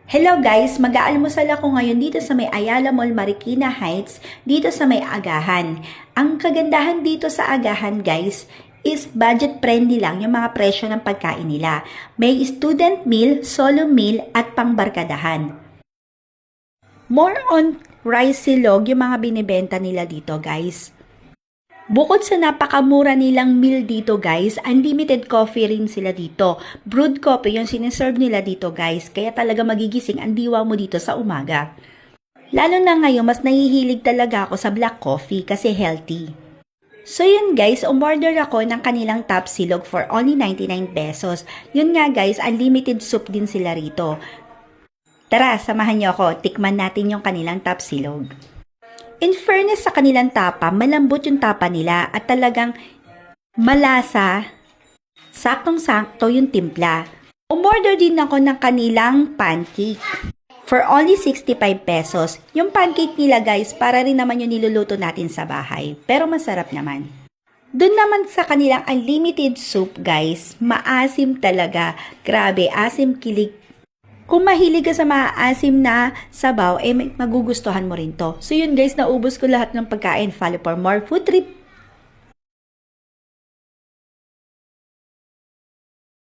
Hello guys, mag-aalmusal ako ngayon dito sa may Ayala Mall, Marikina Heights, dito sa may Agahan. Ang kagandahan dito sa Agahan guys is budget friendly lang yung mga presyo ng pagkain nila. May student meal, solo meal at pangbarkadahan. More on rice silog yung mga binibenta nila dito guys. Bukod sa napakamura nilang meal dito guys, unlimited coffee rin sila dito. Brewed coffee yung siniserve nila dito guys, kaya talaga magigising ang diwa mo dito sa umaga. Lalo na ngayon, mas nahihilig talaga ako sa black coffee kasi healthy. So yun guys, umorder ako ng kanilang top silog for only 99 pesos. Yun nga guys, unlimited soup din sila rito. Tara, samahan niyo ako, tikman natin yung kanilang top silog. In fairness sa kanilang tapa, malambot yung tapa nila at talagang malasa, saktong-sakto yung timpla. Umorder din ako ng kanilang pancake for only 65 pesos. Yung pancake nila guys, para rin naman yung niluluto natin sa bahay, pero masarap naman. Doon naman sa kanilang unlimited soup guys, maasim talaga. Grabe, asim kilig. Kung mahilig ka sa maasim na sabaw, magugustuhan mo rin to. So yun guys, naubos ko lahat ng pagkain. Follow for more food trip.